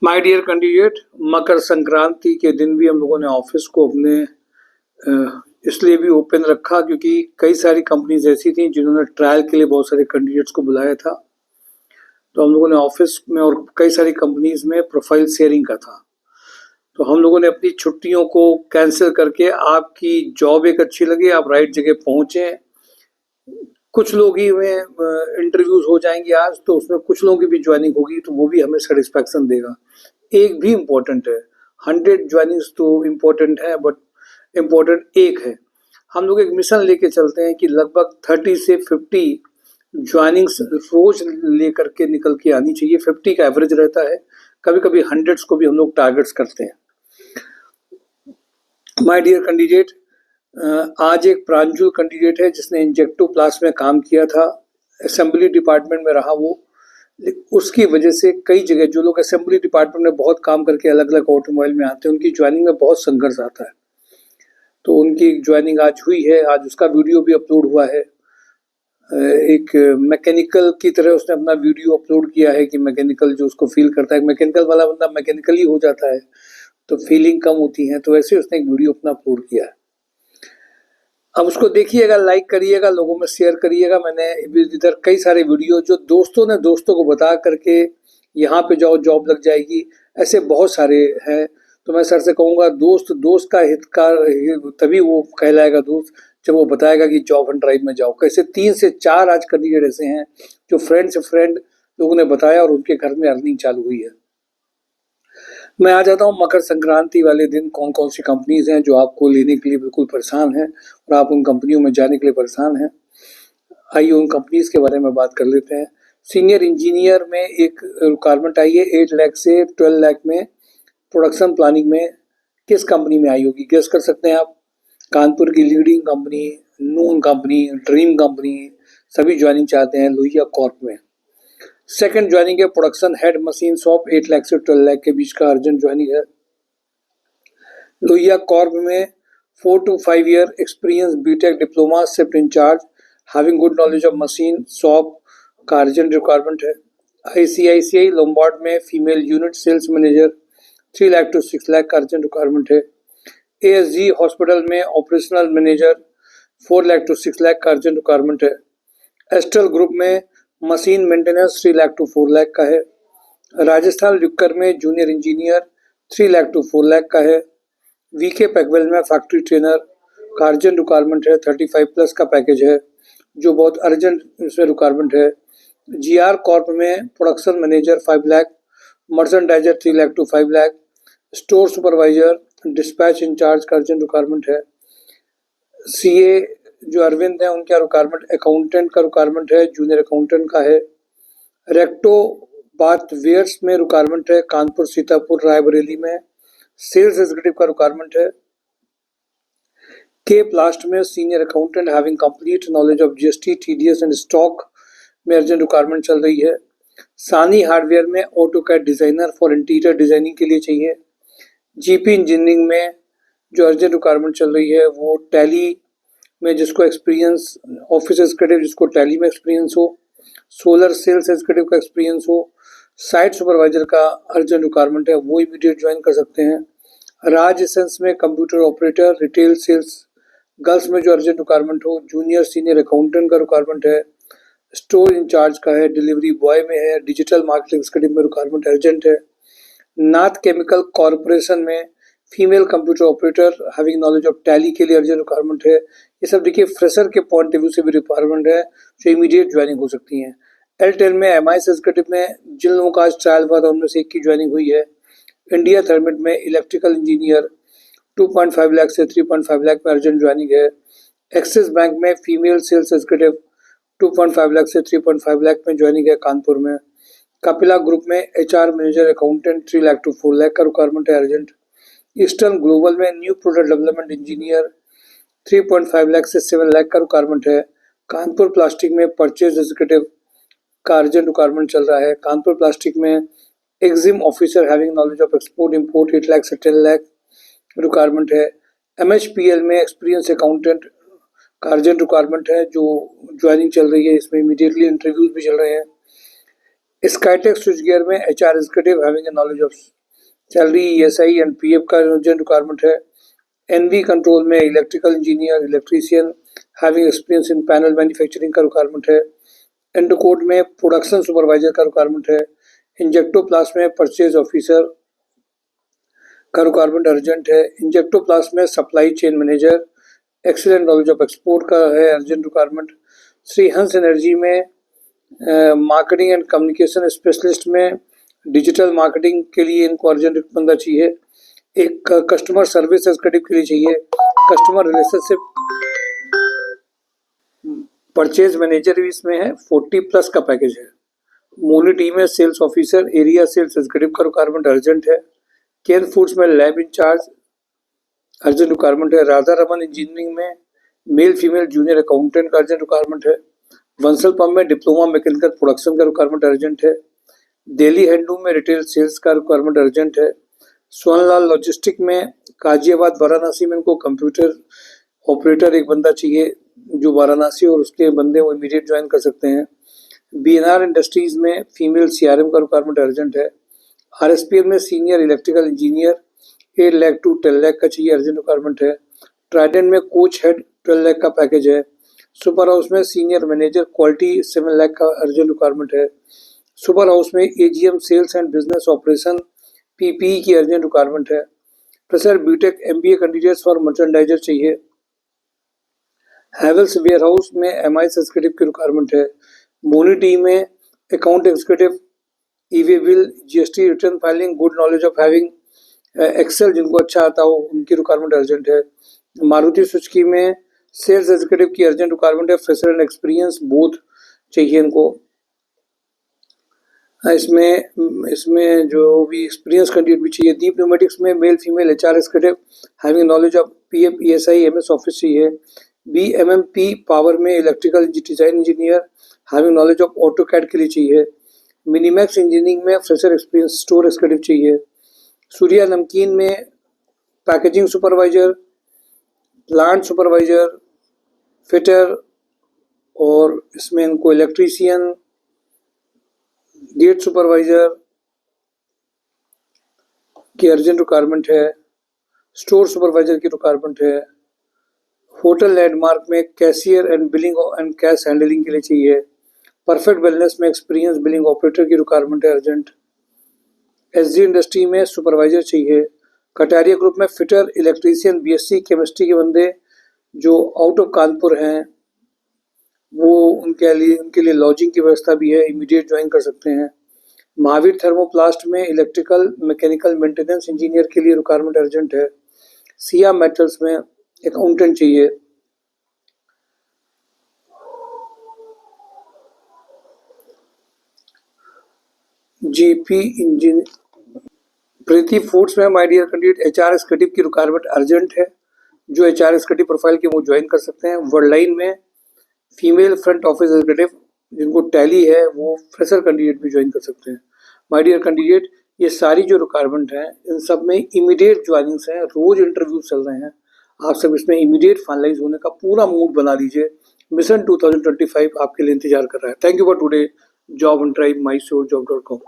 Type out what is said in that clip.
My dear candidate, Makar Sankranti के दिन भी हम लोगों ने ऑफिस को अपने इसलिए भी ओपन रखा क्योंकि कई सारी कंपनीज ऐसी थी जिन्होंने ट्रायल के लिए बहुत सारे कैंडिडेट्स को बुलाया था। तो हम लोगों ने ऑफिस में और कई सारी कंपनीज में प्रोफाइल शेयरिंग का था। तो हम लोगों ने अपनी छुट्टियों को कैंसिल करके आपकी जॉब एक अच्छी लगी, आप राइट जगह पहुंचे। कुछ लोग ही में इंटरव्यूज हो जाएंगे आज, तो उसमें कुछ लोगों की भी ज्वाइनिंग होगी, तो वो भी हमें सेटिस्फैक्शन देगा। एक भी इम्पोर्टेंट है, 100 ज्वाइनिंग्स तो इम्पोर्टेंट है, बट इम्पोर्टेंट एक है। हम लोग एक मिशन लेके चलते हैं कि लगभग 30 से 50 ज्वाइनिंग्स रोज लेकर के निकल के आनी चाहिए। 50 का एवरेज रहता है, कभी कभी हंड्रेड्स को भी हम लोग टारगेट्स करते हैं। माय डियर कैंडिडेट, आज एक प्रांजल कैंडिडेट है जिसने इंजेक्टो प्लास में काम किया था, असेंबली डिपार्टमेंट में रहा वो। उसकी वजह से कई जगह जो लोग असेंबली डिपार्टमेंट में बहुत काम करके अलग अलग ऑटोमोबाइल में आते हैं, उनकी ज्वाइनिंग में बहुत संघर्ष आता है। तो उनकी ज्वाइनिंग आज हुई है, आज उसका वीडियो भी अपलोड हुआ है। एक मैकेनिकल की तरह उसने अपना वीडियो अपलोड किया है कि मैकेनिकल जो उसको फील करता है, मैकेनिकल वाला बंदा मैकेनिकल ही हो जाता है तो फीलिंग कम होती है, तो वैसे उसने एक वीडियो अपना अपलोड किया है। अब उसको देखिएगा, लाइक करिएगा, लोगों में शेयर करिएगा। मैंने इधर कई सारे वीडियो जो दोस्तों ने दोस्तों को बता करके यहाँ पे जाओ जॉब लग जाएगी, ऐसे बहुत सारे हैं। तो मैं सर से कहूँगा, दोस्त दोस्त का हितकार तभी वो कहलाएगा दोस्त जब वो बताएगा कि जॉब एंड ड्राइव में जाओ। कैसे 3 से 4 आज कैंडिडेट ऐसे हैं जो फ्रेंड से फ्रेंड लोगों ने बताया और उनके घर में अर्निंग चालू हुई है। मैं आ जाता हूँ मकर संक्रांति वाले दिन कौन कौन सी कंपनीज हैं जो आपको लेने के लिए बिल्कुल परेशान हैं और आप उन कंपनियों में जाने के लिए परेशान हैं। आइए उन कंपनीज के बारे में बात कर लेते हैं। सीनियर इंजीनियर में एक रिक्वायरमेंट आई है 8 लाख से 12 लाख में, प्रोडक्शन प्लानिंग में। किस कंपनी में आई होगी, गेस कर सकते हैं आप? कानपुर की लीडिंग कंपनी, नून कंपनी, ड्रीम कंपनी, सभी ज्वाइनिंग चाहते हैं लोहिया कॉर्प में। सेकंड ज्वाइनिंग है production head machine shop, 8 lakh से 12 लाख के बीच का अर्जेंट ज्वाइनिंग है। लोहिया कॉर्प में 4 to 5 year experience, BTech diploma, shift incharge, having good knowledge of machine shop का अर्जेंट रिक्वायरमेंट है। ICICI लोम्बार्ड में female unit sales manager, 3 lakh to 6 lakh का अर्जेंट रिक्वायरमेंट है। ASG हॉस्पिटल में operational manager, 4 lakh to 6 lakh का urgent requirement है। Astral group में machine maintenance 3 lakh to 4 lakh का है। राजस्थान लिक्कर में junior engineer 3 lakh to 4 lakh का है। VK पैकवेल में फैक्ट्री ट्रेनर का अर्जेंट रिक्वायरमेंट है, 35+ का पैकेज है जो बहुत अर्जेंट इसमें रिक्वायरमेंट है। GR कॉर्प में production manager 5 lakh, merchandiser 3 lakh to 5 lakh, store supervisor, dispatch incharge का अर्जेंट रिक्वायरमेंट है। CA जो अरविंद है उनका रिक्वायरमेंट अकाउंटेंट का रिक्वायरमेंट है, जूनियर अकाउंटेंट का है। रेक्टो बाथ वेयर्स में रिक्वायरमेंट है, कानपुर, सीतापुर, रायबरेली में। सेल्स एग्जीक्यूटिव का रिक्वायरमेंट है। के प्लास्ट में senior accountant having complete knowledge of GST, TDS and stock में अर्जेंट रिक्वायरमेंट चल रही है। सानी हार्डवेयर में AutoCAD designer for interior designing के लिए चाहिए। GP इंजीनियरिंग में जो अर्जेंट रिक्वायरमेंट चल रही है वो टैली में जिसको एक्सपीरियंस, ऑफिस एग्जीक्यूटिव जिसको टैली में एक्सपीरियंस हो, सोलर सेल्स एग्जीक्यूटिव का एक्सपीरियंस हो, साइट सुपरवाइजर का अर्जेंट रिक्वायरमेंट है, वो इमीडिएट ज्वाइन कर सकते हैं। राज एसेंस में computer operator, retail sales girls में जो अर्जेंट रिक्वायरमेंट हो, जूनियर सीनियर अकाउंटेंट का रिक्वायरमेंट है, स्टोर इंचार्ज का है, डिलीवरी बॉय में है, डिजिटल मार्केटिंग एग्जीक्यूटिव में रिक्वायरमेंट अर्जेंट है। नाथ केमिकल कॉरपोरेशन में female computer operator having knowledge of tally के लिए अर्जेंट रिक्वायरमेंट है। ये सब देखिए फ्रेशर के पॉइंट ऑफ व्यू से भी रिक्वायरमेंट है जो इमीडिएट ज्वाइनिंग हो सकती हैं। एयरटेल में MIS एग्जीक्यूटिव में जिन लोगों का आज ट्रायल हुआ था उनमें से एक की ज्वाइनिंग हुई है। इंडिया थर्मिट में इलेक्ट्रिकल इंजीनियर 2.5 लाख से 3.5 लाख में अर्जेंट ज्वाइनिंग है। एक्सिस बैंक में फीमेल सेल्स एग्जीक्यूटिव 2.5 लाख से 3.5 लाख में ज्वाइनिंग है कानपुर में। कपिला ग्रुप में HR manager accountant 3 lakh to 4 lakh का रिक्वायरमेंट है अर्जेंट। ईस्टर्न ग्लोबल में new product development engineer 3.5 lakh से 7 लाख का रिक्वायरमेंट है। कानपुर प्लास्टिक में परचेज एग्जीक्यूटिव का अर्जेंट रिक्वायरमेंट चल रहा है। कानपुर प्लास्टिक में EXIM officer having knowledge of export import 8 lakh से 10 लाख रिक्वायरमेंट है। MHPL में एक्सपीरियंस अकाउंटेंट का अर्जेंट रिक्वायरमेंट है जो ज्वाइनिंग चल रही है, इसमें इमीडिएटली इंटरव्यूज भी चल रहे हैं। स्काईटेक स्विच गियर में HR executive having a knowledge of salary, ESI and PF का अर्जेंट रिक्वायरमेंट है। NV कंट्रोल में electrical engineer, electrician having experience in panel manufacturing का रिक्वायरमेंट है। एंडोकोड में प्रोडक्शन सुपरवाइजर का रिक्वायरमेंट है। इंजेक्टोप्लास्ट में परचेज ऑफिसर का रिक्वायरमेंट अर्जेंट है। इंजेक्टोप्लास्ट में supply chain manager, excellent knowledge of export का है urgent requirement. Shri Hans energy में मार्केटिंग एंड कम्युनिकेशन स्पेशलिस्ट में डिजिटल मार्केटिंग के लिए इनको अर्जेंट बंदा चाहिए। एक कस्टमर सर्विस एग्जीक्यूटिव के लिए चाहिए। कस्टमर रिलेशनशिप परचेज मैनेजर भी इसमें है, 40+ का पैकेज है। मोनी टीम में sales officer, area sales executive का रिक्वायरमेंट अर्जेंट है। केन फूड्स में लैब इंचार्ज अर्जेंट रिक्वायरमेंट है। राधा रमन इंजीनियरिंग में मेल फीमेल जूनियर अकाउंटेंट का अर्जेंट रिक्वायरमेंट है। वंसल पंप में डिप्लोमा मैकेनिकल प्रोडक्शन का रिक्वायरमेंट अर्जेंट है। दिल्ली हैंडलूम में रिटेल सेल्स का रिक्वायरमेंट अर्जेंट है। सोनलाल लॉजिस्टिक में गाजियाबाद वाराणसी में इनको कंप्यूटर ऑपरेटर एक बंदा चाहिए जो वाराणसी और उसके बंदे वो इमीडिएट ज्वाइन कर सकते हैं। BNR इंडस्ट्रीज में फीमेल CRM का रिक्वायरमेंट अर्जेंट है। RSPN में senior electrical engineer 8 lakh to 10 lakh का चाहिए अर्जेंट रिक्वायरमेंट है। ट्राइडेंट में कोच हेड 12 लाख का पैकेज है। सुपर हाउस में सीनियर मैनेजर क्वालिटी 7 लाख का अर्जेंट रिक्वायरमेंट है। सुपर हाउस में AGM sales and business operation PPE की अर्जेंट रिक्वायरमेंट है। Fresher BTech MBA candidates for merchandiser चाहिए। हैवेल्स वेयर हाउस में MIS एग्जीक्यूटिव की रिक्वायरमेंट है। मोनी टीम में account executive, e way bill, GST return filing, good knowledge of having Excel जिनको अच्छा आता हो उनकी रिक्वायरमेंट अर्जेंट है। मारुति सुजुकी में सेल्स एग्जीक्यूटिव की अर्जेंट रिक्वायरमेंट है। फ्रेशर एंड एक्सपीरियंस बोथ चाहिए इनको। इसमें जो भी एक्सपीरियंस कैंडिडेट भी चाहिए। दीप न्यूमेटिक्स में male female HR executive having knowledge of PF ESI MS office चाहिए। BMMP पावर में electrical design engineer having knowledge of AutoCAD के लिए चाहिए। मिनीमैक्स इंजीनियरिंग में फ्रेशर एक्सपीरियंस स्टोर एग्जीक्यूटिव चाहिए। सूर्या नमकीन में packaging supervisor, plant supervisor, fitter और इसमें इनको इलेक्ट्रीशियन, गेट सुपरवाइजर की अर्जेंट रिक्वायरमेंट है। स्टोर सुपरवाइजर की रिक्वायरमेंट है। होटल लैंडमार्क में cashier and billing and cash handling के लिए चाहिए। परफेक्ट वेलनेस में एक्सपीरियंस बिलिंग ऑपरेटर की रिक्वायरमेंट है अर्जेंट। SG इंडस्ट्री में सुपरवाइजर चाहिए। कटारिया ग्रुप में फिटर, इलेक्ट्रीशियन, BSc केमिस्ट्री के बंदे जो आउट ऑफ कानपुर हैं वो उनके लिए लॉजिंग की व्यवस्था भी है, इमीडिएट ज्वाइन कर सकते हैं। महावीर थर्मोप्लास्ट में इलेक्ट्रिकल मैकेनिकल मेंटेनेंस इंजीनियर के लिए रिक्वायरमेंट अर्जेंट है। सिया मेटल्स में अकाउंटेंट चाहिए। GP engineer. प्रीति फूड्स में my dear candidate HR executive की रिक्वायरमेंट अर्जेंट है। जो HR एग्जीक्यूटिव प्रोफाइल के वो ज्वाइन कर सकते हैं। वर्ल्डलाइन में फीमेल फ्रंट ऑफिस एग्जीक्यूटिव जिनको टैली है वो फ्रेशर कैंडिडेट भी ज्वाइन कर सकते हैं। माय डियर कैंडिडेट ये सारी जो रिक्वायरमेंट हैं इन सब में इमीडिएट ज्वाइनिंग्स हैं, रोज इंटरव्यू चल रहे हैं। आप सब इसमें इमीडिएट फाइनलाइज होने का पूरा मूड बना लीजिए। मिशन 2025 आपके लिए इंतजार कर रहा है। Thank you for today. Job and drive mysurejobs.com।